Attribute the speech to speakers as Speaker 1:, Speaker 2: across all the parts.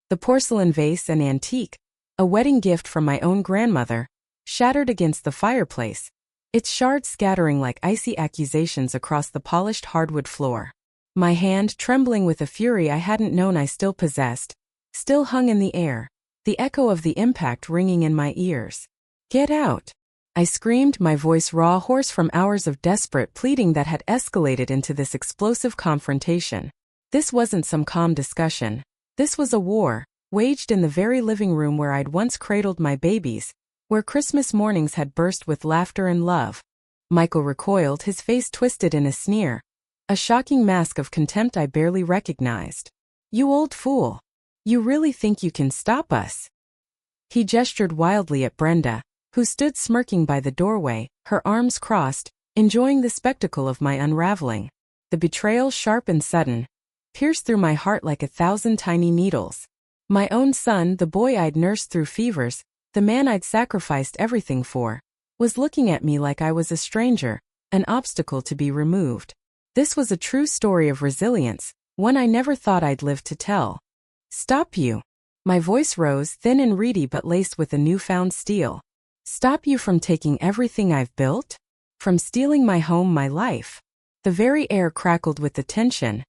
Speaker 1: The porcelain vase, an antique, a wedding gift from my own grandmother, shattered against the fireplace, its shards scattering like icy accusations across the polished hardwood floor. My hand, trembling with a fury I hadn't known I still possessed, still hung in the air, the echo of the impact ringing in my ears. "Get out!" I screamed, my voice raw, hoarse from hours of desperate pleading that had escalated into this explosive confrontation. This wasn't some calm discussion. This was a war, waged in the very living room where I'd once cradled my babies, where Christmas mornings had burst with laughter and love. Michael recoiled, his face twisted in a sneer, a shocking mask of contempt I barely recognized. "You old fool! You really think you can stop us?" He gestured wildly at Brenda, who stood smirking by the doorway, her arms crossed, enjoying the spectacle of my unraveling. The betrayal, sharp and sudden, pierced through my heart like 1,000 tiny needles. My own son, the boy I'd nursed through fevers, the man I'd sacrificed everything for, was looking at me like I was a stranger, an obstacle to be removed. This was a true story of resilience, one I never thought I'd live to tell. "Stop you!" My voice rose, thin and reedy but laced with a newfound steel. "Stop you from taking everything I've built? From stealing my home, my life?" The very air crackled with the tension,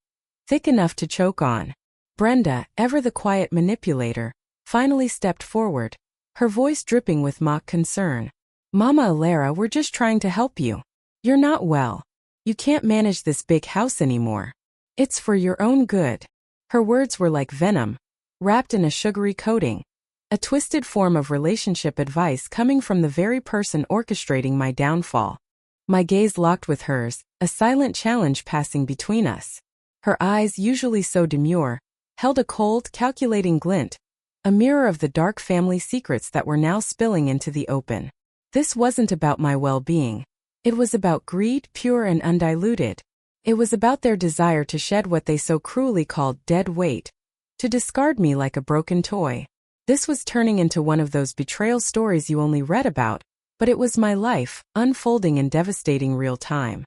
Speaker 1: thick enough to choke on. Brenda, ever the quiet manipulator, finally stepped forward, her voice dripping with mock concern. "Mama Elara, we're just trying to help you. You're not well. You can't manage this big house anymore. It's for your own good." Her words were like venom, wrapped in a sugary coating, a twisted form of relationship advice coming from the very person orchestrating my downfall. My gaze locked with hers, a silent challenge passing between us. Her eyes, usually so demure, held a cold, calculating glint, a mirror of the dark family secrets that were now spilling into the open. This wasn't about my well-being. It was about greed, pure and undiluted. It was about their desire to shed what they so cruelly called dead weight, to discard me like a broken toy. This was turning into one of those betrayal stories you only read about, but it was my life, unfolding in devastating real time.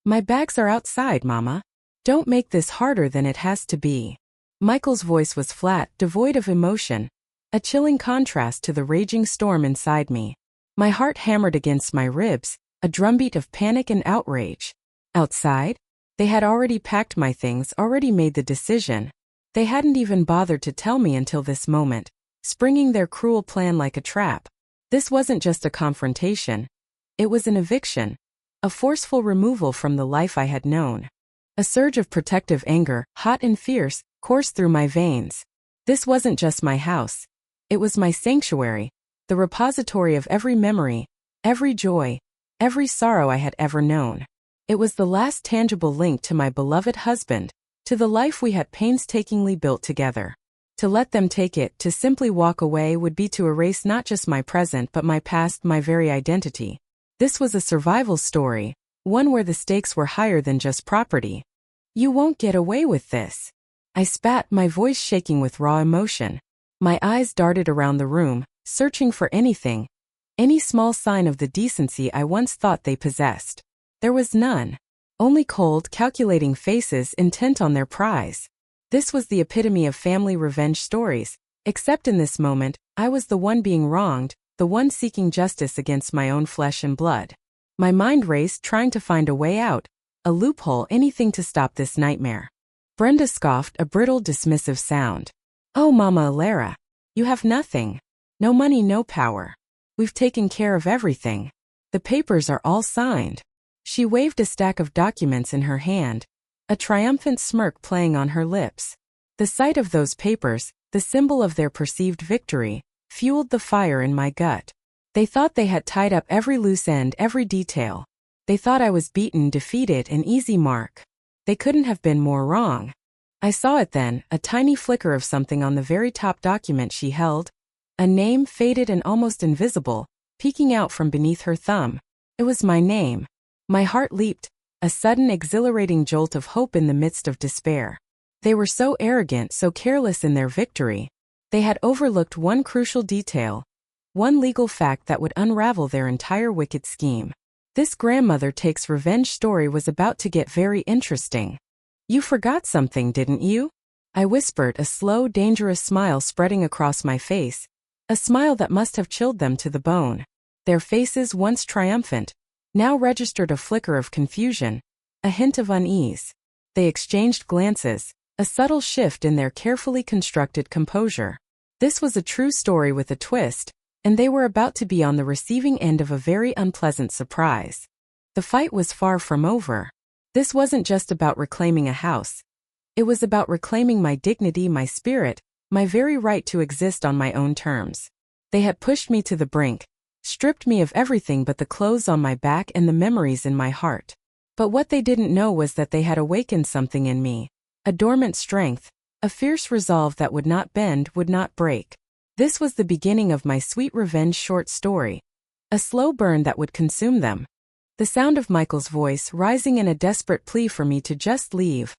Speaker 1: "My bags are outside, Mama. Don't make this harder than it has to be." Michael's voice was flat, devoid of emotion, a chilling contrast to the raging storm inside me. My heart hammered against my ribs, a drumbeat of panic and outrage. Outside? They had already packed my things, already made the decision. They hadn't even bothered to tell me until this moment, springing their cruel plan like a trap. This wasn't just a confrontation. It was an eviction, a forceful removal from the life I had known. A surge of protective anger, hot and fierce, coursed through my veins. This wasn't just my house. It was my sanctuary, the repository of every memory, every joy, every sorrow I had ever known. It was the last tangible link to my beloved husband, to the life we had painstakingly built together. To let them take it, to simply walk away, would be to erase not just my present but my past, my very identity. This was a survival story, one where the stakes were higher than just property. "You won't get away with this." I spat, my voice shaking with raw emotion. My eyes darted around the room, searching for anything, any small sign of the decency I once thought they possessed. There was none. Only cold, calculating faces intent on their prize. This was the epitome of family revenge stories, except in this moment, I was the one being wronged, the one seeking justice against my own flesh and blood. My mind raced, trying to find a way out, a loophole, anything to stop this nightmare. Brenda scoffed, a brittle, dismissive sound. "Oh, Mama Elara, you have nothing. No money, no power. We've taken care of everything. The papers are all signed." She waved a stack of documents in her hand, a triumphant smirk playing on her lips. The sight of those papers, the symbol of their perceived victory, fueled the fire in my gut. They thought they had tied up every loose end, every detail. They thought I was beaten, defeated, an easy mark. They couldn't have been more wrong. I saw it then, a tiny flicker of something on the very top document she held, a name, faded and almost invisible, peeking out from beneath her thumb. It was my name. My heart leaped, a sudden exhilarating jolt of hope in the midst of despair. They were so arrogant, so careless in their victory. They had overlooked one crucial detail, one legal fact that would unravel their entire wicked scheme. This grandmother takes revenge story was about to get very interesting. "You forgot something, didn't you?" I whispered, a slow, dangerous smile spreading across my face, a smile that must have chilled them to the bone. Their faces, once triumphant, now registered a flicker of confusion, a hint of unease. They exchanged glances, a subtle shift in their carefully constructed composure. This was a true story with a twist, and they were about to be on the receiving end of a very unpleasant surprise. The fight was far from over. This wasn't just about reclaiming a house. It was about reclaiming my dignity, my spirit, my very right to exist on my own terms. They had pushed me to the brink, stripped me of everything but the clothes on my back and the memories in my heart. But what they didn't know was that they had awakened something in me, a dormant strength, a fierce resolve that would not bend, would not break. This was the beginning of my sweet revenge short story, a slow burn that would consume them. The sound of Michael's voice, rising in a desperate plea for me to just leave,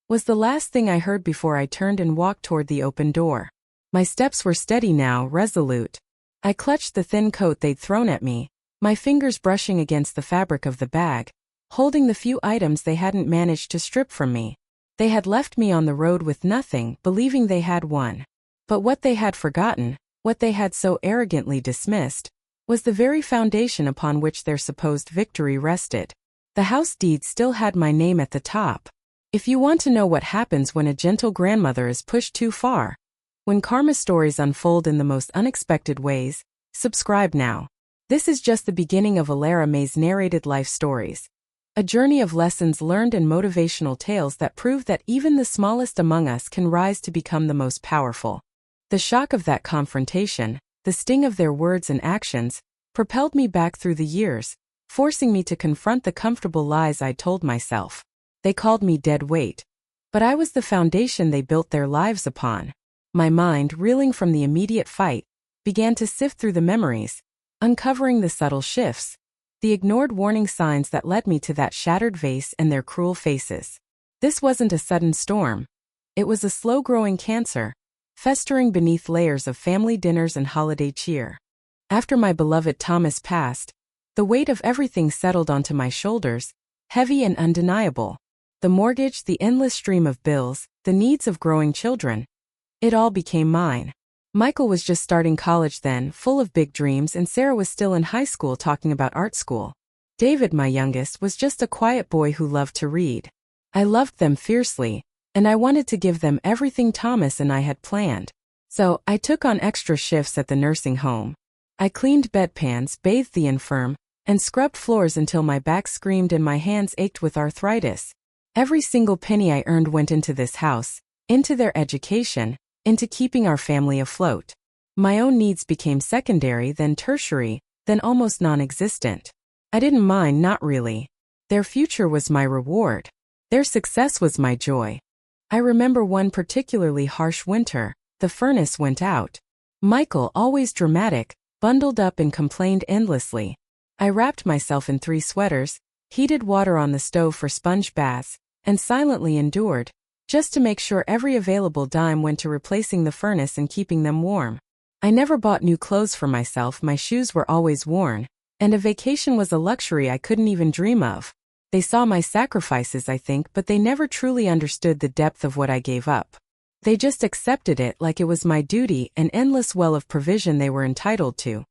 Speaker 1: was the last thing I heard before I turned and walked toward the open door. My steps were steady now, resolute. I clutched the thin coat they'd thrown at me, my fingers brushing against the fabric of the bag, holding the few items they hadn't managed to strip from me. They had left me on the road with nothing, believing they had won. But what they had forgotten, what they had so arrogantly dismissed, was the very foundation upon which their supposed victory rested. The house deed still had my name at the top. If you want to know what happens when a gentle grandmother is pushed too far, when karma stories unfold in the most unexpected ways, subscribe now. This is just the beginning of Elara Mae's narrated life stories. A journey of lessons learned and motivational tales that prove that even the smallest among us can rise to become the most powerful. The shock of that confrontation, the sting of their words and actions, propelled me back through the years, forcing me to confront the comfortable lies I told myself. They called me dead weight. But I was the foundation they built their lives upon. My mind, reeling from the immediate fight, began to sift through the memories, uncovering the subtle shifts, the ignored warning signs that led me to that shattered vase and their cruel faces. This wasn't a sudden storm. It was a slow-growing cancer, festering beneath layers of family dinners and holiday cheer. After my beloved Thomas passed, the weight of everything settled onto my shoulders, heavy and undeniable. The mortgage, the endless stream of bills, the needs of growing children. It all became mine. Michael was just starting college then, full of big dreams, and Sarah was still in high school talking about art school. David, my youngest, was just a quiet boy who loved to read. I loved them fiercely, and I wanted to give them everything Thomas and I had planned. So, I took on extra shifts at the nursing home. I cleaned bedpans, bathed the infirm, and scrubbed floors until my back screamed and my hands ached with arthritis. Every single penny I earned went into this house, into their education, into keeping our family afloat. My own needs became secondary, then tertiary, then almost non-existent. I didn't mind, not really. Their future was my reward. Their success was my joy. I remember one particularly harsh winter. The furnace went out. Michael, always dramatic, bundled up and complained endlessly. I wrapped myself in 3 sweaters, heated water on the stove for sponge baths, and silently endured, just to make sure every available dime went to replacing the furnace and keeping them warm. I never bought new clothes for myself, my shoes were always worn, and a vacation was a luxury I couldn't even dream of. They saw my sacrifices, I think, but they never truly understood the depth of what I gave up. They just accepted it like it was my duty, an endless well of provision they were entitled to.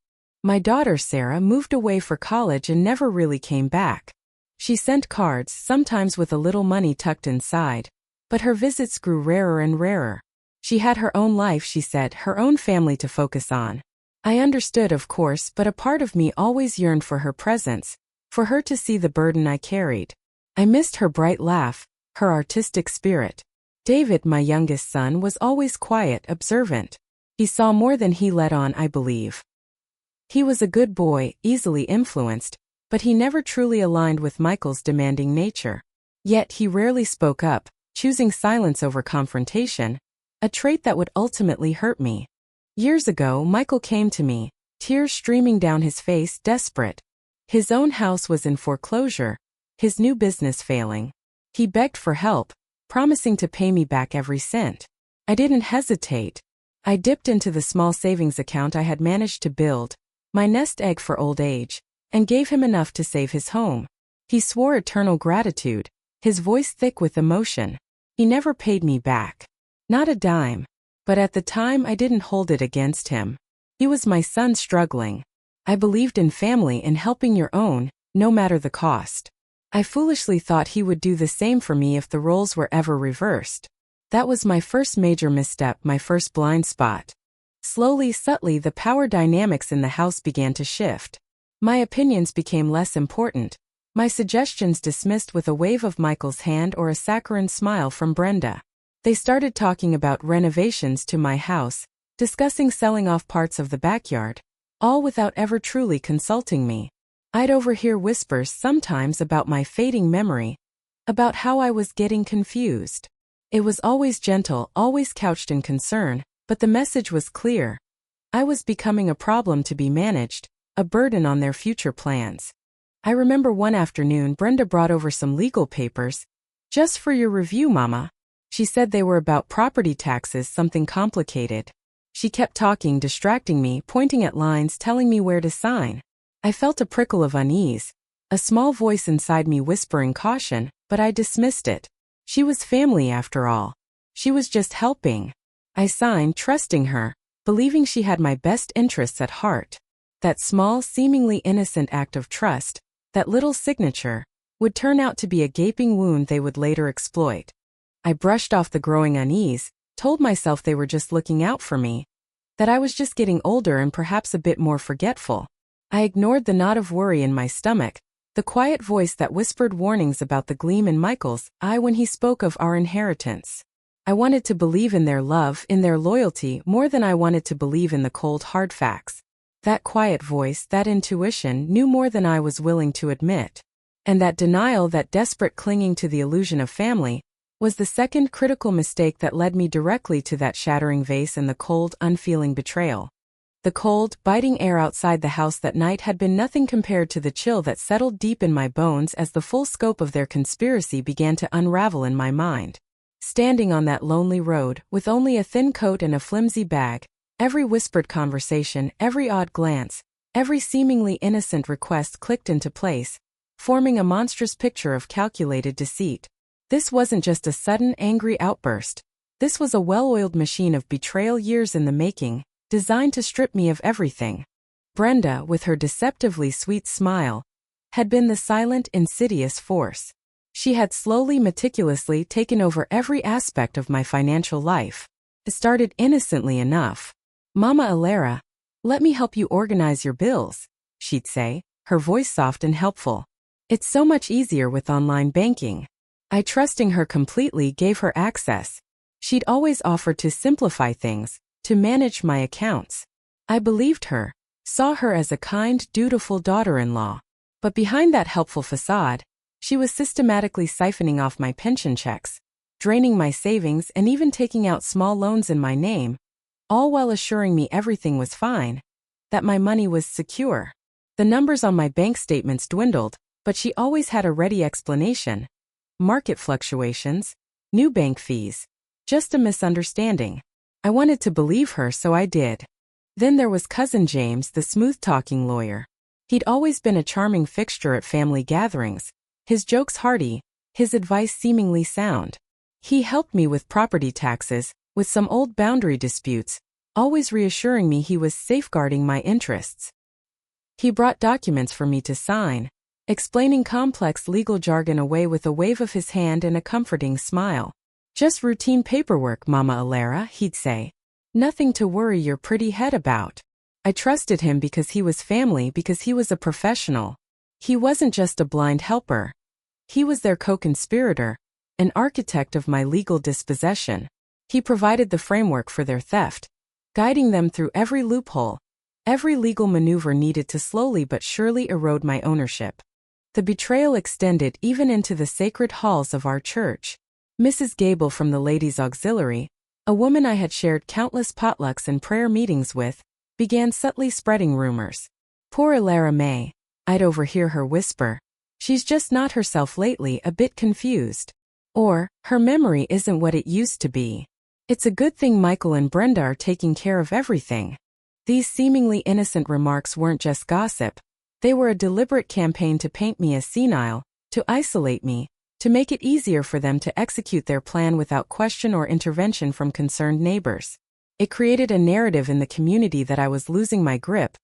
Speaker 1: My daughter Sarah moved away for college and never really came back. She sent cards, sometimes with a little money tucked inside, but her visits grew rarer and rarer. She had her own life, she said, her own family to focus on. I understood, of course, but a part of me always yearned for her presence, for her to see the burden I carried. I missed her bright laugh, her artistic spirit. David, my youngest son, was always quiet, observant. He saw more than he let on, I believe. He was a good boy, easily influenced, but he never truly aligned with Michael's demanding nature. Yet he rarely spoke up, choosing silence over confrontation, a trait that would ultimately hurt me. Years ago, Michael came to me, tears streaming down his face, desperate. His own house was in foreclosure, his new business failing. He begged for help, promising to pay me back every cent. I didn't hesitate. I dipped into the small savings account I had managed to build, my nest egg for old age, and gave him enough to save his home. He swore eternal gratitude, his voice thick with emotion. He never paid me back. Not a dime. But at the time I didn't hold it against him. He was my son struggling. I believed in family and helping your own, no matter the cost. I foolishly thought he would do the same for me if the roles were ever reversed. That was my first major misstep, my first blind spot. Slowly, subtly, the power dynamics in the house began to shift. My opinions became less important, my suggestions dismissed with a wave of Michael's hand or a saccharine smile from Brenda. They started talking about renovations to my house, discussing selling off parts of the backyard, all without ever truly consulting me. I'd overhear whispers sometimes about my fading memory, about how I was getting confused. It was always gentle, always couched in concern, but the message was clear. I was becoming a problem to be managed, a burden on their future plans. I remember one afternoon Brenda brought over some legal papers. "Just for your review, Mama." She said they were about property taxes, something complicated. She kept talking, distracting me, pointing at lines, telling me where to sign. I felt a prickle of unease, a small voice inside me whispering caution, but I dismissed it. She was family after all. She was just helping. I signed, trusting her, believing she had my best interests at heart. That small, seemingly innocent act of trust, that little signature, would turn out to be a gaping wound they would later exploit. I brushed off the growing unease, told myself they were just looking out for me, that I was just getting older and perhaps a bit more forgetful. I ignored the knot of worry in my stomach, the quiet voice that whispered warnings about the gleam in Michael's eye when he spoke of our inheritance. I wanted to believe in their love, in their loyalty, more than I wanted to believe in the cold, hard facts. That quiet voice, that intuition, knew more than I was willing to admit. And that denial, that desperate clinging to the illusion of family, was the second critical mistake that led me directly to that shattering vase and the cold, unfeeling betrayal. The cold, biting air outside the house that night had been nothing compared to the chill that settled deep in my bones as the full scope of their conspiracy began to unravel in my mind. Standing on that lonely road, with only a thin coat and a flimsy bag, every whispered conversation, every odd glance, every seemingly innocent request clicked into place, forming a monstrous picture of calculated deceit. This wasn't just a sudden, angry outburst. This was a well-oiled machine of betrayal, years in the making, designed to strip me of everything. Brenda, with her deceptively sweet smile, had been the silent, insidious force. She had slowly, meticulously taken over every aspect of my financial life. It started innocently enough. "Mama Elara, let me help you organize your bills," she'd say, her voice soft and helpful. "It's so much easier with online banking." I, trusting her completely, gave her access. She'd always offered to simplify things, to manage my accounts. I believed her, saw her as a kind, dutiful daughter-in-law. But behind that helpful facade, she was systematically siphoning off my pension checks, draining my savings, and even taking out small loans in my name, all while assuring me everything was fine, that my money was secure. The numbers on my bank statements dwindled, but she always had a ready explanation. Market fluctuations, new bank fees, just a misunderstanding. I wanted to believe her, so I did. Then there was Cousin James, the smooth-talking lawyer. He'd always been a charming fixture at family gatherings, his jokes hearty, his advice seemingly sound. He helped me with property taxes, with some old boundary disputes, always reassuring me he was safeguarding my interests. He brought documents for me to sign, explaining complex legal jargon away with a wave of his hand and a comforting smile. "Just routine paperwork, Mama Elara," he'd say. "Nothing to worry your pretty head about." I trusted him because he was family, because he was a professional. He wasn't just a blind helper. He was their co-conspirator, an architect of my legal dispossession. He provided the framework for their theft, guiding them through every loophole, every legal maneuver needed to slowly but surely erode my ownership. The betrayal extended even into the sacred halls of our church. Mrs. Gable from the Ladies' Auxiliary, a woman I had shared countless potlucks and prayer meetings with, began subtly spreading rumors. "Poor Elara Mae," I'd overhear her whisper. "She's just not herself lately, a bit confused." Or, "Her memory isn't what it used to be. It's a good thing Michael and Brenda are taking care of everything." These seemingly innocent remarks weren't just gossip. They were a deliberate campaign to paint me as senile, to isolate me, to make it easier for them to execute their plan without question or intervention from concerned neighbors. It created a narrative in the community that I was losing my grip,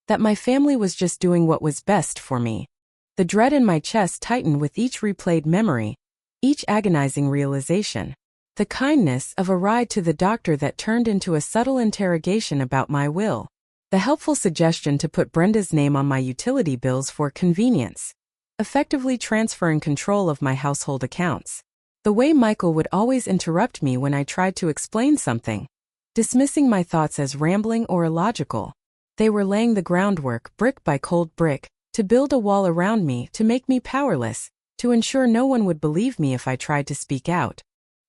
Speaker 1: that my family was just doing what was best for me. The dread in my chest tightened with each replayed memory, each agonizing realization. The kindness of a ride to the doctor that turned into a subtle interrogation about my will. The helpful suggestion to put Brenda's name on my utility bills for convenience. Effectively transferring control of my household accounts. The way Michael would always interrupt me when I tried to explain something, dismissing my thoughts as rambling or illogical. They were laying the groundwork, brick by cold brick, to build a wall around me, to make me powerless, to ensure no one would believe me if I tried to speak out.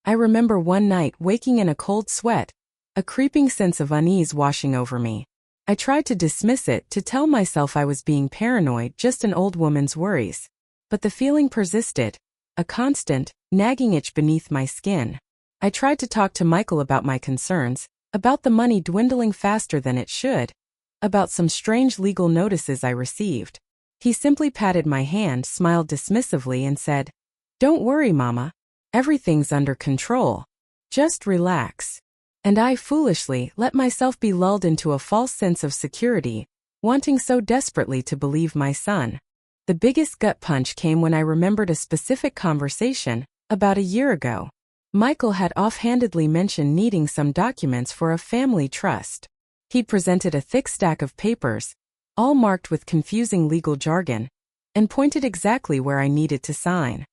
Speaker 1: I remember one night waking in a cold sweat, a creeping sense of unease washing over me. I tried to dismiss it, to tell myself I was being paranoid, just an old woman's worries. But the feeling persisted, a constant, nagging itch beneath my skin. I tried to talk to Michael about my concerns, about the money dwindling faster than it should, about some strange legal notices I received. He simply patted my hand, smiled dismissively, and said, "Don't worry, Mama. Everything's under control. Just relax." And I foolishly let myself be lulled into a false sense of security, wanting so desperately to believe my son. The biggest gut punch came when I remembered a specific conversation, about a year ago. Michael had offhandedly mentioned needing some documents for a family trust. He'd presented a thick stack of papers, all marked with confusing legal jargon, and pointed exactly where I needed to sign.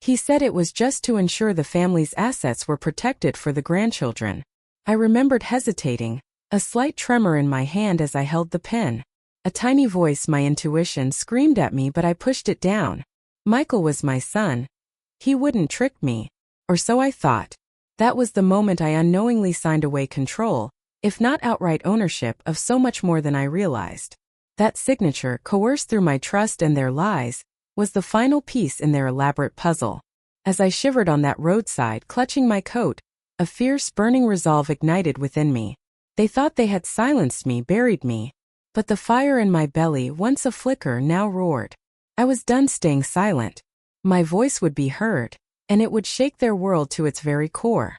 Speaker 1: He said it was just to ensure the family's assets were protected for the grandchildren. I remembered hesitating, a slight tremor in my hand as I held the pen. A tiny voice, my intuition, screamed at me, but I pushed it down. Michael was my son. He wouldn't trick me. Or so I thought. That was the moment I unknowingly signed away control, if not outright ownership, of so much more than I realized. That signature, coerced through my trust and their lies, was the final piece in their elaborate puzzle. As I shivered on that roadside, clutching my coat, a fierce, burning resolve ignited within me. They thought they had silenced me, buried me. But the fire in my belly, once a flicker, now roared. I was done staying silent. My voice would be heard, and it would shake their world to its very core.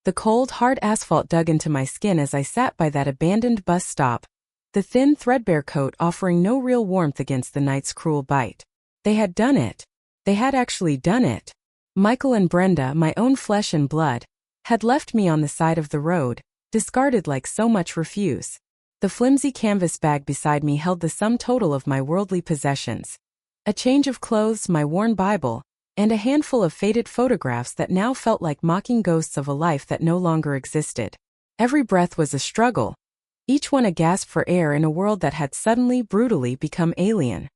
Speaker 1: The cold, hard asphalt dug into my skin as I sat by that abandoned bus stop, the thin, threadbare coat offering no real warmth against the night's cruel bite. They had done it. They had actually done it. Michael and Brenda, my own flesh and blood, had left me on the side of the road, discarded like so much refuse. The flimsy canvas bag beside me held the sum total of my worldly possessions. A change of clothes, my worn Bible, and a handful of faded photographs that now felt like mocking ghosts of a life that no longer existed. Every breath was a struggle, each one a gasp for air in a world that had suddenly, brutally become alien.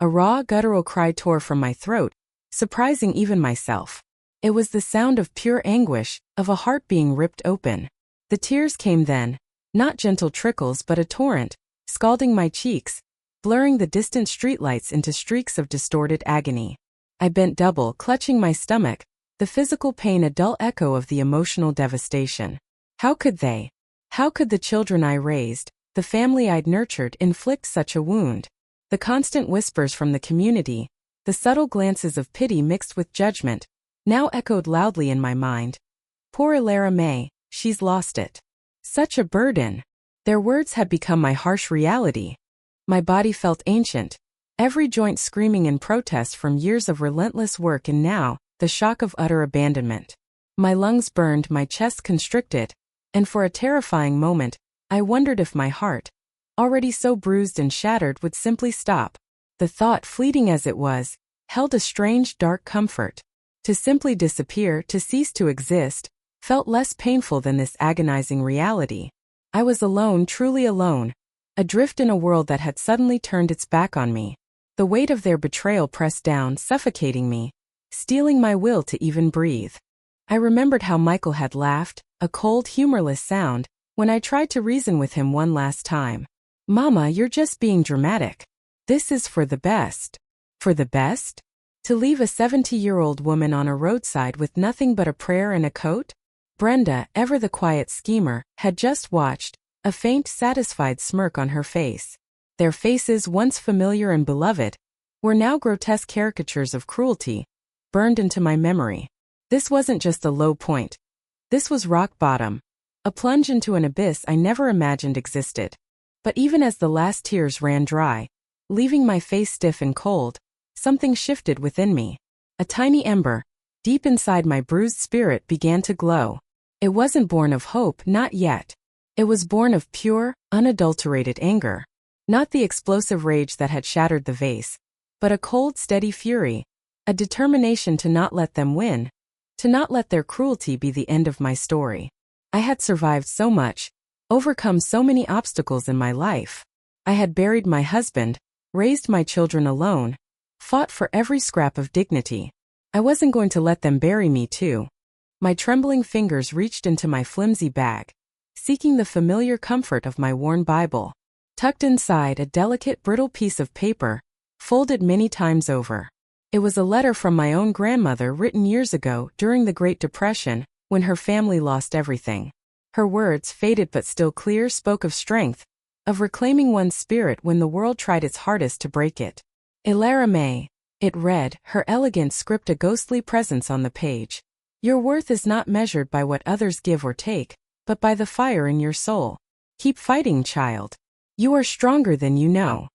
Speaker 1: A raw, guttural cry tore from my throat, surprising even myself. It was the sound of pure anguish, of a heart being ripped open. The tears came then, not gentle trickles but a torrent, scalding my cheeks, blurring the distant streetlights into streaks of distorted agony. I bent double, clutching my stomach, the physical pain a dull echo of the emotional devastation. How could they? How could the children I raised, the family I'd nurtured, inflict such a wound? The constant whispers from the community, the subtle glances of pity mixed with judgment, now echoed loudly in my mind. Poor Elara Mae, she's lost it. Such a burden. Their words had become my harsh reality. My body felt ancient, every joint screaming in protest from years of relentless work, and now, the shock of utter abandonment. My lungs burned, my chest constricted, and for a terrifying moment, I wondered if my heart, already so bruised and shattered, would simply stop. The thought, fleeting as it was, held a strange, dark comfort. To simply disappear, to cease to exist, felt less painful than this agonizing reality. I was alone, truly alone, adrift in a world that had suddenly turned its back on me. The weight of their betrayal pressed down, suffocating me, stealing my will to even breathe. I remembered how Michael had laughed, a cold, humorless sound, when I tried to reason with him one last time. "Mama, you're just being dramatic. This is for the best." For the best? To leave a 70-year-old woman on a roadside with nothing but a prayer and a coat? Brenda, ever the quiet schemer, had just watched, a faint, satisfied smirk on her face. Their faces, once familiar and beloved, were now grotesque caricatures of cruelty, burned into my memory. This wasn't just a low point. This was rock bottom. A plunge into an abyss I never imagined existed. But even as the last tears ran dry, leaving my face stiff and cold, something shifted within me. A tiny ember, deep inside my bruised spirit, began to glow. It wasn't born of hope, not yet. It was born of pure, unadulterated anger. Not the explosive rage that had shattered the vase, but a cold, steady fury, a determination to not let them win, to not let their cruelty be the end of my story. I had survived so much, overcome so many obstacles in my life. I had buried my husband, raised my children alone, fought for every scrap of dignity. I wasn't going to let them bury me too. My trembling fingers reached into my flimsy bag, seeking the familiar comfort of my worn Bible. Tucked inside a delicate, brittle piece of paper, folded many times over. It was a letter from my own grandmother written years ago during the Great Depression, when her family lost everything. Her words, faded but still clear, spoke of strength, of reclaiming one's spirit when the world tried its hardest to break it. Elara Mae, it read, her elegant script a ghostly presence on the page. Your worth is not measured by what others give or take, but by the fire in your soul. Keep fighting, child. You are stronger than you know.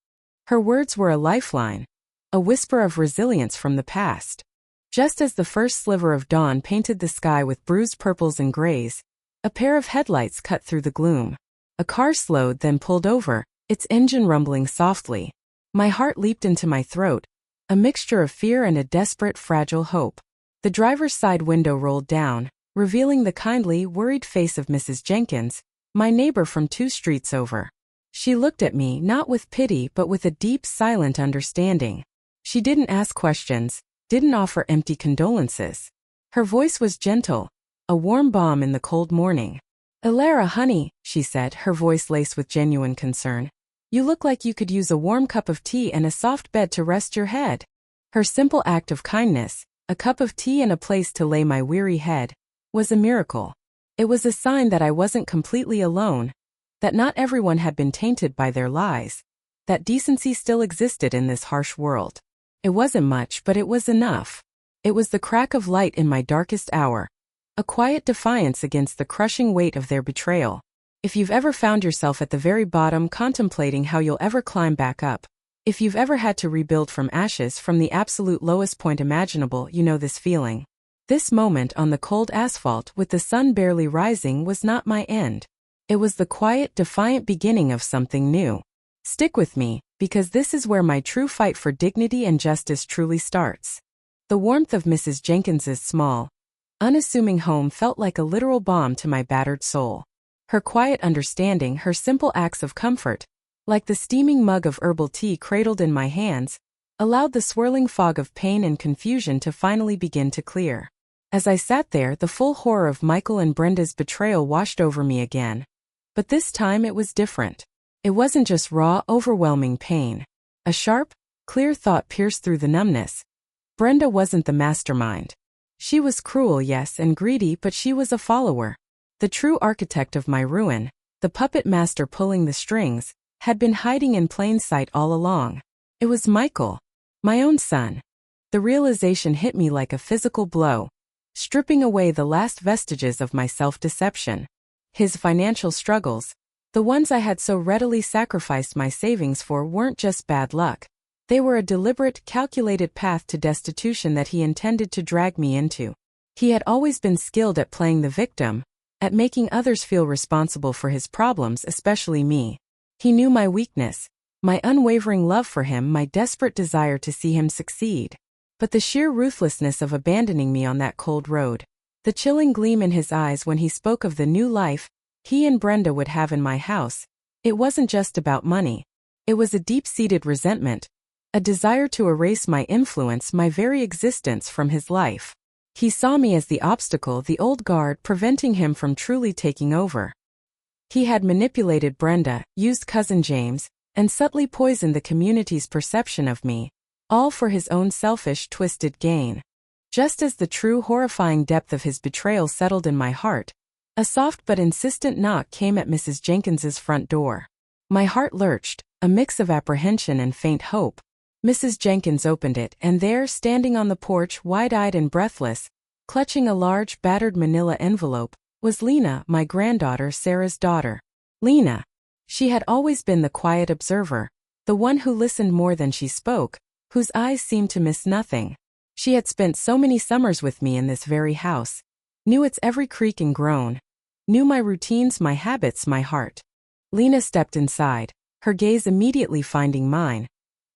Speaker 1: Her words were a lifeline, a whisper of resilience from the past. Just as the first sliver of dawn painted the sky with bruised purples and grays, a pair of headlights cut through the gloom. A car slowed, then pulled over, its engine rumbling softly. My heart leaped into my throat, a mixture of fear and a desperate, fragile hope. The driver's side window rolled down, revealing the kindly, worried face of Mrs. Jenkins, my neighbor from 2 streets over. She looked at me not with pity but with a deep, silent understanding. She didn't ask questions, didn't offer empty condolences. Her voice was gentle, a warm balm in the cold morning. Elara, honey, she said, her voice laced with genuine concern. You look like you could use a warm cup of tea and a soft bed to rest your head. Her simple act of kindness, a cup of tea and a place to lay my weary head, was a miracle. It was a sign that I wasn't completely alone, that not everyone had been tainted by their lies, that decency still existed in this harsh world. It wasn't much, but it was enough. It was the crack of light in my darkest hour, a quiet defiance against the crushing weight of their betrayal. If you've ever found yourself at the very bottom contemplating how you'll ever climb back up, if you've ever had to rebuild from ashes from the absolute lowest point imaginable, you know this feeling. This moment on the cold asphalt with the sun barely rising was not my end. It was the quiet, defiant beginning of something new. Stick with me, because this is where my true fight for dignity and justice truly starts. The warmth of Mrs. Jenkins's small, unassuming home felt like a literal balm to my battered soul. Her quiet understanding, her simple acts of comfort, like the steaming mug of herbal tea cradled in my hands, allowed the swirling fog of pain and confusion to finally begin to clear. As I sat there, the full horror of Michael and Brenda's betrayal washed over me again. But this time it was different. It wasn't just raw, overwhelming pain. A sharp, clear thought pierced through the numbness. Brenda wasn't the mastermind. She was cruel, yes, and greedy, but she was a follower. The true architect of my ruin, the puppet master pulling the strings, had been hiding in plain sight all along. It was Michael, my own son. The realization hit me like a physical blow, stripping away the last vestiges of my self-deception. His financial struggles, the ones I had so readily sacrificed my savings for, weren't just bad luck. They were a deliberate, calculated path to destitution that he intended to drag me into. He had always been skilled at playing the victim, at making others feel responsible for his problems, especially me. He knew my weakness, my unwavering love for him, my desperate desire to see him succeed. But the sheer ruthlessness of abandoning me on that cold road, the chilling gleam in his eyes when he spoke of the new life he and Brenda would have in my house, it wasn't just about money. It was a deep-seated resentment, a desire to erase my influence, my very existence from his life. He saw me as the obstacle, the old guard preventing him from truly taking over. He had manipulated Brenda, used Cousin James, and subtly poisoned the community's perception of me, all for his own selfish, twisted gain. Just as the true horrifying depth of his betrayal settled in my heart, a soft but insistent knock came at Mrs. Jenkins's front door. My heart lurched, a mix of apprehension and faint hope. Mrs. Jenkins opened it, and there, standing on the porch, wide-eyed and breathless, clutching a large, battered manila envelope, was Lena, my granddaughter Sarah's daughter. Lena. She had always been the quiet observer, the one who listened more than she spoke, whose eyes seemed to miss nothing. She had spent so many summers with me in this very house, knew its every creak and groan, knew my routines, my habits, my heart. Lena stepped inside, her gaze immediately finding mine.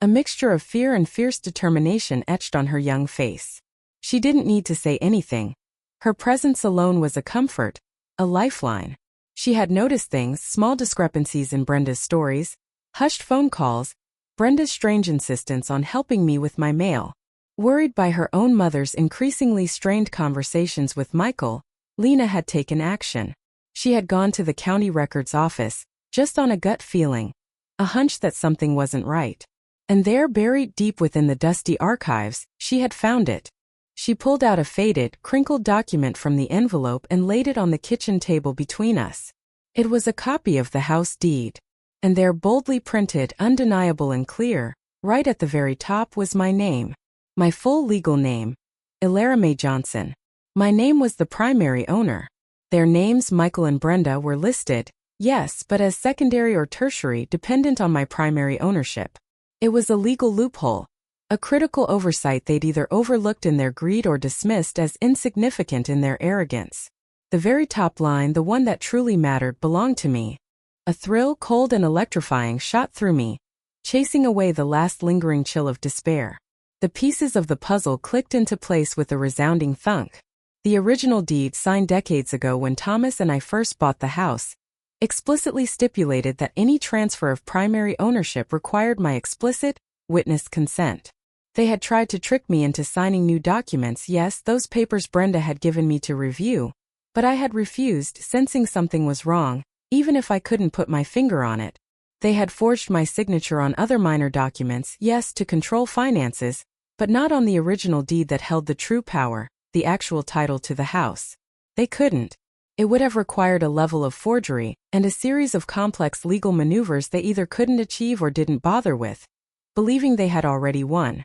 Speaker 1: A mixture of fear and fierce determination etched on her young face. She didn't need to say anything. Her presence alone was a comfort, a lifeline. She had noticed things, small discrepancies in Brenda's stories, hushed phone calls, Brenda's strange insistence on helping me with my mail. Worried by her own mother's increasingly strained conversations with Michael, Lena had taken action. She had gone to the county records office, just on a gut feeling, a hunch that something wasn't right. And there, buried deep within the dusty archives, she had found it. She pulled out a faded, crinkled document from the envelope and laid it on the kitchen table between us. It was a copy of the house deed. And there, boldly printed, undeniable and clear, right at the very top, was my name. My full legal name. Elara Mae Johnson. My name was the primary owner. Their names, Michael and Brenda, were listed, yes, but as secondary or tertiary, dependent on my primary ownership. It was a legal loophole, a critical oversight they'd either overlooked in their greed or dismissed as insignificant in their arrogance. The very top line, the one that truly mattered, belonged to me. A thrill, cold and electrifying, shot through me, chasing away the last lingering chill of despair. The pieces of the puzzle clicked into place with a resounding thunk. The original deed, signed decades ago when Thomas and I first bought the house, explicitly stipulated that any transfer of primary ownership required my explicit, witnessed consent. They had tried to trick me into signing new documents, yes, those papers Brenda had given me to review, but I had refused, sensing something was wrong, even if I couldn't put my finger on it. They had forged my signature on other minor documents, yes, to control finances, but not on the original deed that held the true power, the actual title to the house. They couldn't. It would have required a level of forgery, and a series of complex legal maneuvers they either couldn't achieve or didn't bother with, believing they had already won.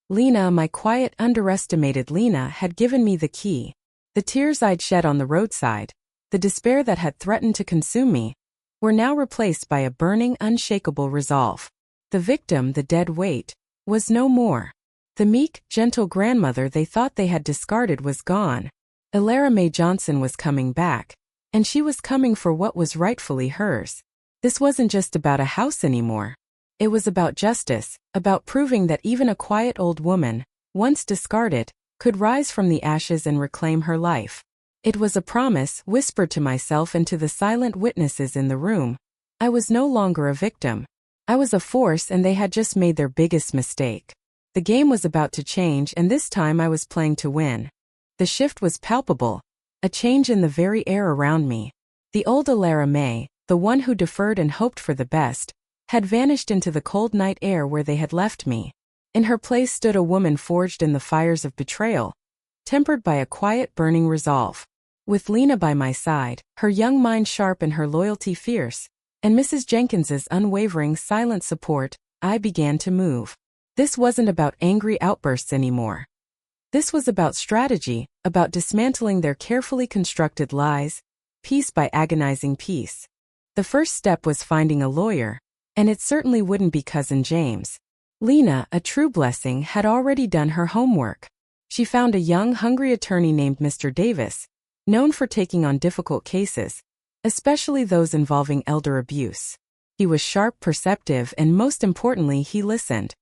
Speaker 1: Lena, my quiet, underestimated Lena, had given me the key. The tears I'd shed on the roadside, the despair that had threatened to consume me, were now replaced by a burning, unshakable resolve. The victim, the dead weight, was no more. The meek, gentle grandmother they thought they had discarded was gone. Elara Mae Johnson was coming back, and she was coming for what was rightfully hers. This wasn't just about a house anymore. It was about justice, about proving that even a quiet old woman, once discarded, could rise from the ashes and reclaim her life. It was a promise, whispered to myself and to the silent witnesses in the room. I was no longer a victim. I was a force, and they had just made their biggest mistake. The game was about to change, and this time I was playing to win. The shift was palpable, a change in the very air around me. The old Elara Mae, the one who deferred and hoped for the best, had vanished into the cold night air where they had left me. In her place stood a woman forged in the fires of betrayal, tempered by a quiet, burning resolve. With Lena by my side, her young mind sharp and her loyalty fierce, and Mrs. Jenkins's unwavering, silent support, I began to move. This wasn't about angry outbursts anymore. This was about strategy, about dismantling their carefully constructed lies, piece by agonizing piece. The first step was finding a lawyer, and it certainly wouldn't be Cousin James. Lena, a true blessing, had already done her homework. She found a young, hungry attorney named Mr. Davis, known for taking on difficult cases, especially those involving elder abuse. He was sharp, perceptive, and most importantly, he listened.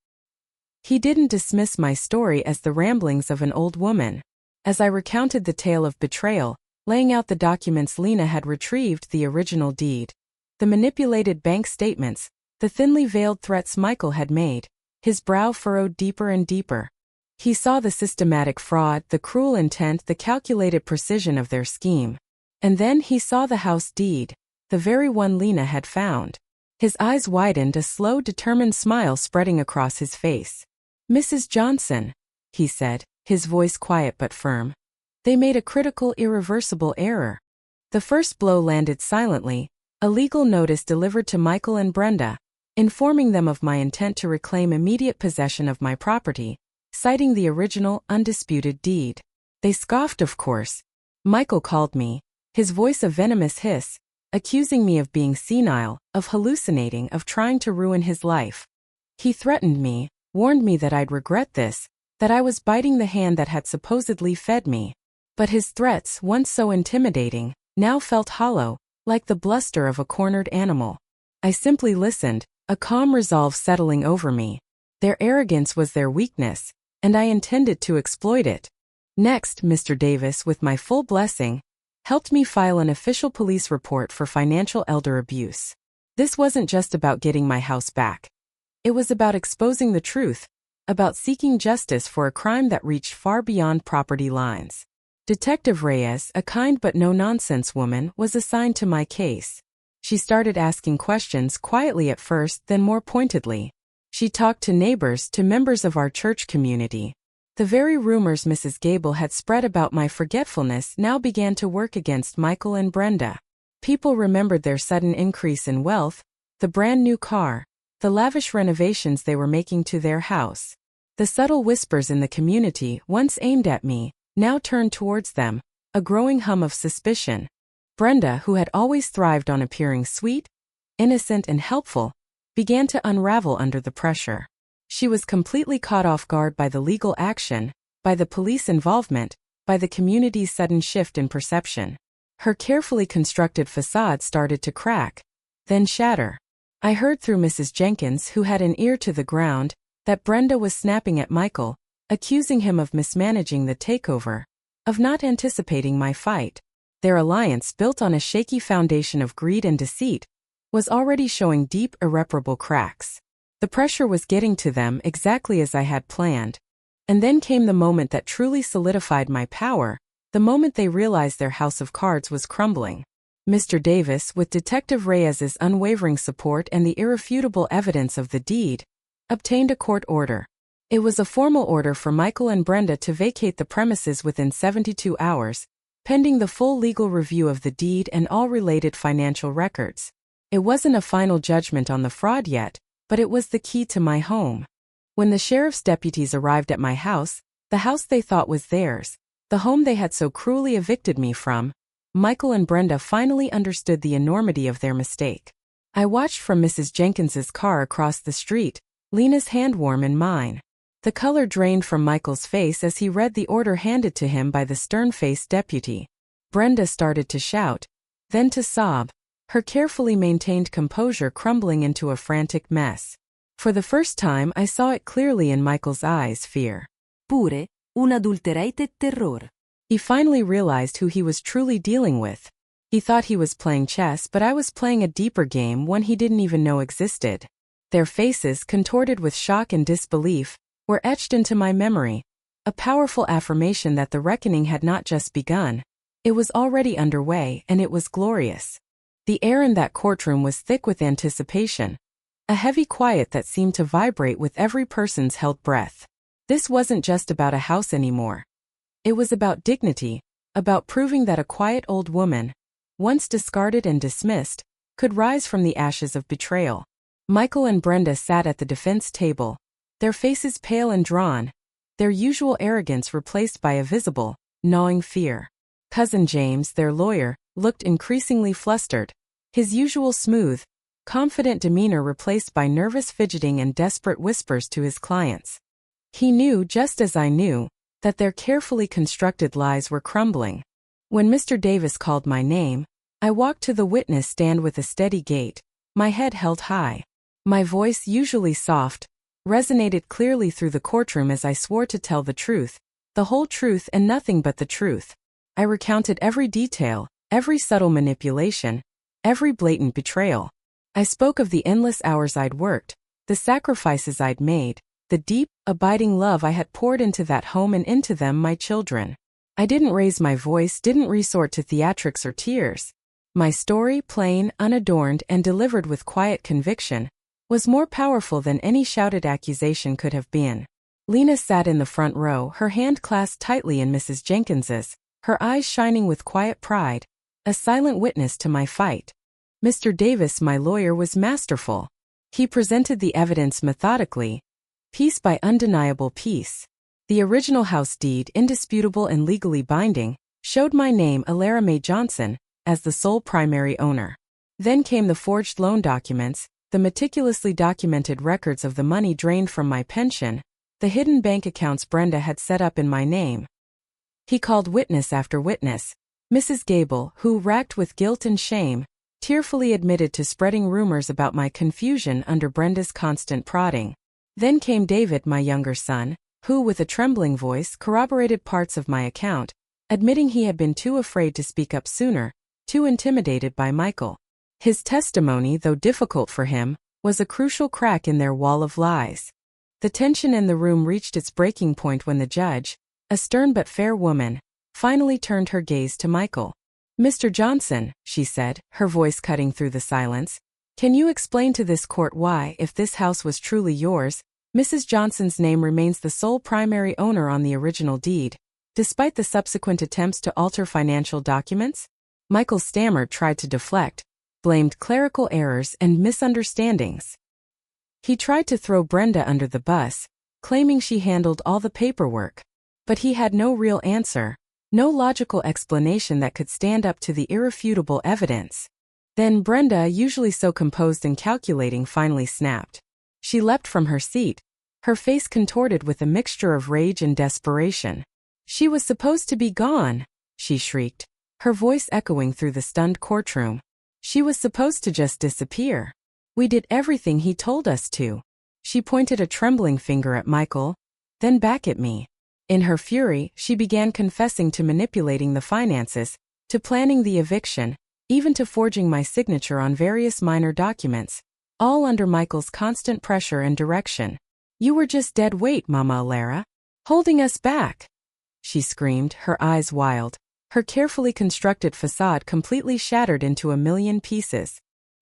Speaker 1: He didn't dismiss my story as the ramblings of an old woman. As I recounted the tale of betrayal, laying out the documents Lena had retrieved, the original deed, the manipulated bank statements, the thinly veiled threats Michael had made, his brow furrowed deeper and deeper. He saw the systematic fraud, the cruel intent, the calculated precision of their scheme. And then he saw the house deed, the very one Lena had found. His eyes widened, a slow, determined smile spreading across his face. "Mrs. Johnson," he said, his voice quiet but firm. "They made a critical, irreversible error." The first blow landed silently, a legal notice delivered to Michael and Brenda, informing them of my intent to reclaim immediate possession of my property, citing the original, undisputed deed. They scoffed, of course. Michael called me, his voice a venomous hiss, accusing me of being senile, of hallucinating, of trying to ruin his life. He threatened me, warned me that I'd regret this, that I was biting the hand that had supposedly fed me. But his threats, once so intimidating, now felt hollow, like the bluster of a cornered animal. I simply listened, a calm resolve settling over me. Their arrogance was their weakness, and I intended to exploit it. Next, Mr. Davis, with my full blessing, helped me file an official police report for financial elder abuse. This wasn't just about getting my house back. It was about exposing the truth, about seeking justice for a crime that reached far beyond property lines. Detective Reyes, a kind but no-nonsense woman, was assigned to my case. She started asking questions quietly at first, then more pointedly. She talked to neighbors, to members of our church community. The very rumors Mrs. Gable had spread about my forgetfulness now began to work against Michael and Brenda. People remembered their sudden increase in wealth, the brand new car, the lavish renovations they were making to their house. The subtle whispers in the community, once aimed at me, now turned towards them, a growing hum of suspicion. Brenda, who had always thrived on appearing sweet, innocent, and helpful, began to unravel under the pressure. She was completely caught off guard by the legal action, by the police involvement, by the community's sudden shift in perception. Her carefully constructed facade started to crack, then shatter. I heard through Mrs. Jenkins, who had an ear to the ground, that Brenda was snapping at Michael, accusing him of mismanaging the takeover, of not anticipating my fight. Their alliance, built on a shaky foundation of greed and deceit, was already showing deep, irreparable cracks. The pressure was getting to them exactly as I had planned. And then came the moment that truly solidified my power, the moment they realized their house of cards was crumbling. Mr. Davis, with Detective Reyes's unwavering support and the irrefutable evidence of the deed, obtained a court order. It was a formal order for Michael and Brenda to vacate the premises within 72 hours, pending the full legal review of the deed and all related financial records. It wasn't a final judgment on the fraud yet, but it was the key to my home. When the sheriff's deputies arrived at my house, the house they thought was theirs, the home they had so cruelly evicted me from, Michael and Brenda finally understood the enormity of their mistake. I watched from Mrs. Jenkins's car across the street, Lena's hand warm in mine. The color drained from Michael's face as he read the order handed to him by the stern-faced deputy. Brenda started to shout, then to sob, her carefully maintained composure crumbling into a frantic mess. For the first time I saw it clearly in Michael's eyes, fear.
Speaker 2: Pure, un'adulterated terror.
Speaker 1: He finally realized who he was truly dealing with. He thought he was playing chess, but I was playing a deeper game, one he didn't even know existed. Their faces, contorted with shock and disbelief, were etched into my memory, a powerful affirmation that the reckoning had not just begun. It was already underway, and it was glorious. The air in that courtroom was thick with anticipation, a heavy quiet that seemed to vibrate with every person's held breath. This wasn't just about a house anymore. It was about dignity, about proving that a quiet old woman, once discarded and dismissed, could rise from the ashes of betrayal. Michael and Brenda sat at the defense table, their faces pale and drawn, their usual arrogance replaced by a visible, gnawing fear. Cousin James, their lawyer, looked increasingly flustered, his usual smooth, confident demeanor replaced by nervous fidgeting and desperate whispers to his clients. He knew, just as I knew, that their carefully constructed lies were crumbling. When Mr. Davis called my name, I walked to the witness stand with a steady gait, my head held high. My voice, usually soft, resonated clearly through the courtroom as I swore to tell the truth, the whole truth and nothing but the truth. I recounted every detail, every subtle manipulation, every blatant betrayal. I spoke of the endless hours I'd worked, the sacrifices I'd made, the deep, abiding love I had poured into that home and into them, my children. I didn't raise my voice, didn't resort to theatrics or tears. My story, plain, unadorned, and delivered with quiet conviction, was more powerful than any shouted accusation could have been. Lena sat in the front row, her hand clasped tightly in Mrs. Jenkins's, her eyes shining with quiet pride, a silent witness to my fight. Mr. Davis, my lawyer, was masterful. He presented the evidence methodically, piece by undeniable piece. The original house deed, indisputable and legally binding, showed my name, Elara Mae Johnson, as the sole primary owner. Then came the forged loan documents, the meticulously documented records of the money drained from my pension, the hidden bank accounts Brenda had set up in my name. He called witness after witness. Mrs. Gable, who, racked with guilt and shame, tearfully admitted to spreading rumors about my confusion under Brenda's constant prodding. Then came David, my younger son, who, with a trembling voice, corroborated parts of my account, admitting he had been too afraid to speak up sooner, too intimidated by Michael. His testimony, though difficult for him, was a crucial crack in their wall of lies. The tension in the room reached its breaking point when the judge, a stern but fair woman, finally turned her gaze to Michael. "Mr. Johnson," she said, her voice cutting through the silence, "can you explain to this court why, if this house was truly yours, Mrs. Johnson's name remains the sole primary owner on the original deed, despite the subsequent attempts to alter financial documents?" Michael stammered, tried to deflect, blamed clerical errors and misunderstandings. He tried to throw Brenda under the bus, claiming she handled all the paperwork. But he had no real answer, no logical explanation that could stand up to the irrefutable evidence. Then Brenda, usually so composed and calculating, finally snapped. She leapt from her seat, her face contorted with a mixture of rage and desperation. "She was supposed to be gone," she shrieked, her voice echoing through the stunned courtroom. "She was supposed to just disappear. We did everything he told us to." She pointed a trembling finger at Michael, then back at me. In her fury, she began confessing to manipulating the finances, to planning the eviction, even to forging my signature on various minor documents, all under Michael's constant pressure and direction. "You were just dead weight, Mama Elara, holding us back," she screamed, her eyes wild, her carefully constructed facade completely shattered into a million pieces.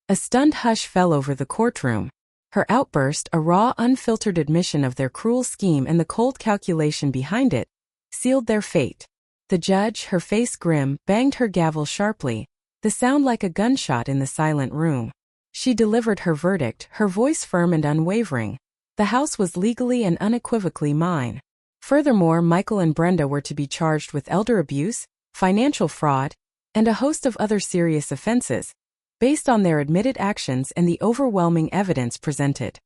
Speaker 1: A stunned hush fell over the courtroom. Her outburst, a raw, unfiltered admission of their cruel scheme and the cold calculation behind it, sealed their fate. The judge, her face grim, banged her gavel sharply, the sound like a gunshot in the silent room. She delivered her verdict, her voice firm and unwavering. The house was legally and unequivocally mine. Furthermore, Michael and Brenda were to be charged with elder abuse, financial fraud, and a host of other serious offenses, based on their admitted actions and the overwhelming evidence presented.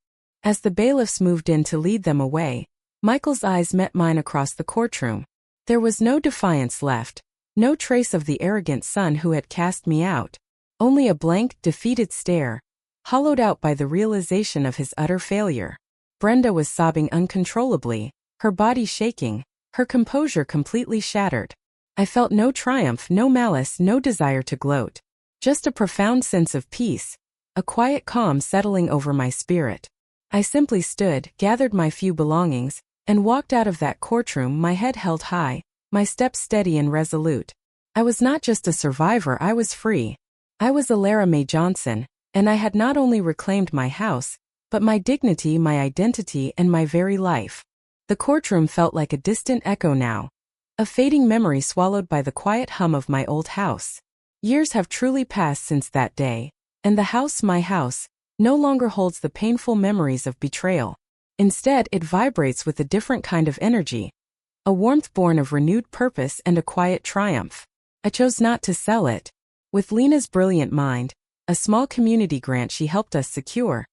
Speaker 1: As the bailiffs moved in to lead them away, Michael's eyes met mine across the courtroom. There was no defiance left, no trace of the arrogant son who had cast me out, only a blank, defeated stare, hollowed out by the realization of his utter failure. Brenda was sobbing uncontrollably, her body shaking, her composure completely shattered. I felt no triumph, no malice, no desire to gloat. Just a profound sense of peace, a quiet calm settling over my spirit. I simply stood, gathered my few belongings, and walked out of that courtroom, my head held high, my steps steady and resolute. I was not just a survivor, I was free. I was Elara Mae Johnson, and I had not only reclaimed my house, but my dignity, my identity, and my very life. The courtroom felt like a distant echo now, a fading memory swallowed by the quiet hum of my old house. Years have truly passed since that day, and the house, my house, no longer holds the painful memories of betrayal. Instead, it vibrates with a different kind of energy, a warmth born of renewed purpose and a quiet triumph. I chose not to sell it. With Lena's brilliant mind, a small community grant she helped us secure,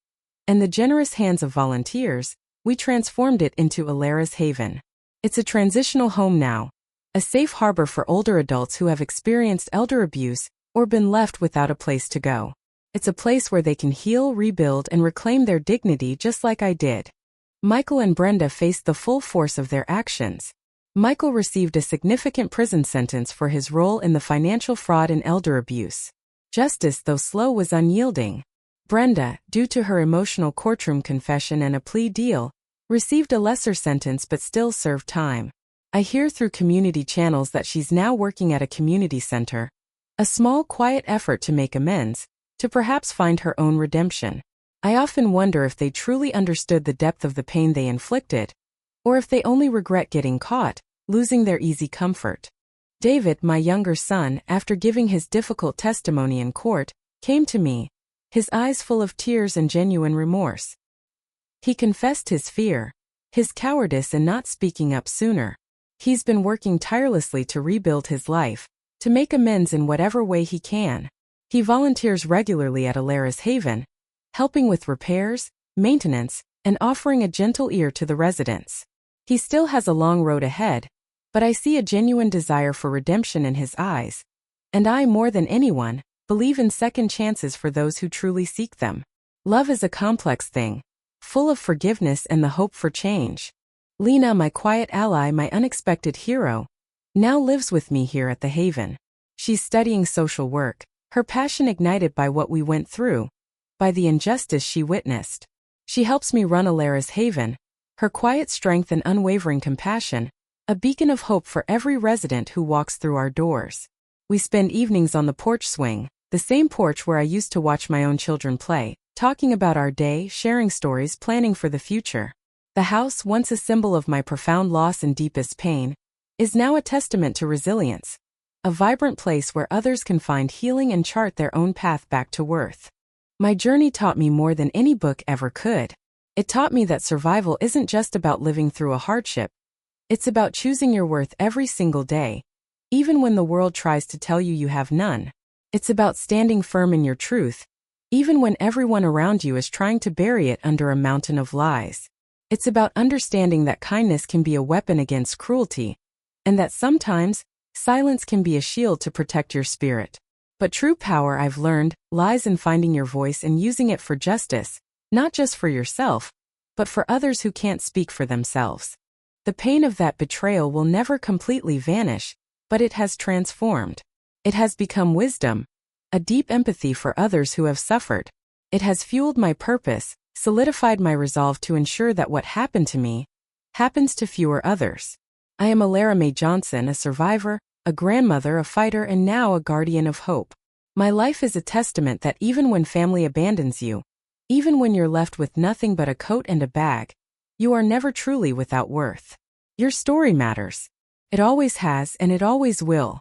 Speaker 1: and the generous hands of volunteers, we transformed it into Elara's Haven. It's a transitional home now, a safe harbor for older adults who have experienced elder abuse or been left without a place to go. It's a place where they can heal, rebuild, and reclaim their dignity just like I did. Michael and Brenda faced the full force of their actions. Michael received a significant prison sentence for his role in the financial fraud and elder abuse. Justice, though slow, was unyielding. Brenda, due to her emotional courtroom confession and a plea deal, received a lesser sentence but still served time. I hear through community channels that she's now working at a community center, a small, quiet effort to make amends, to perhaps find her own redemption. I often wonder if they truly understood the depth of the pain they inflicted, or if they only regret getting caught, losing their easy comfort. David, my younger son, after giving his difficult testimony in court, came to me, his eyes full of tears and genuine remorse. He confessed his fear, his cowardice in not speaking up sooner. He's been working tirelessly to rebuild his life, to make amends in whatever way he can. He volunteers regularly at Elara's Haven, helping with repairs, maintenance, and offering a gentle ear to the residents. He still has a long road ahead, but I see a genuine desire for redemption in his eyes, and I, more than anyone, believe in second chances for those who truly seek them. Love is a complex thing, full of forgiveness and the hope for change. Lena, my quiet ally, my unexpected hero, now lives with me here at the Haven. She's studying social work, her passion ignited by what we went through, by the injustice she witnessed. She helps me run Elara's Haven, her quiet strength and unwavering compassion, a beacon of hope for every resident who walks through our doors. We spend evenings on the porch swing, the same porch where I used to watch my own children play, talking about our day, sharing stories, planning for the future. The house, once a symbol of my profound loss and deepest pain, is now a testament to resilience, a vibrant place where others can find healing and chart their own path back to worth. My journey taught me more than any book ever could. It taught me that survival isn't just about living through a hardship. It's about choosing your worth every single day, even when the world tries to tell you you have none. It's about standing firm in your truth, even when everyone around you is trying to bury it under a mountain of lies. It's about understanding that kindness can be a weapon against cruelty, and that sometimes, silence can be a shield to protect your spirit. But true power, I've learned, lies in finding your voice and using it for justice, not just for yourself, but for others who can't speak for themselves. The pain of that betrayal will never completely vanish, but it has transformed. It has become wisdom, a deep empathy for others who have suffered. It has fueled my purpose, solidified my resolve to ensure that what happened to me happens to fewer others. I am Elara Mae Johnson, a survivor, a grandmother, a fighter, and now a guardian of hope. My life is a testament that even when family abandons you, even when you're left with nothing but a coat and a bag, you are never truly without worth. Your story matters. It always has and it always will.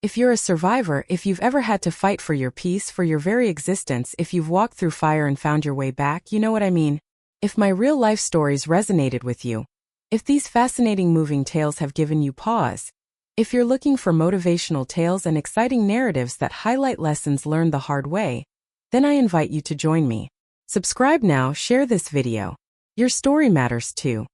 Speaker 1: If you're a survivor, if you've ever had to fight for your peace, for your very existence, if you've walked through fire and found your way back, you know what I mean? If my real-life stories resonated with you, if these fascinating moving tales have given you pause, if you're looking for motivational tales and exciting narratives that highlight lessons learned the hard way, then I invite you to join me. Subscribe now, share this video. Your story matters too.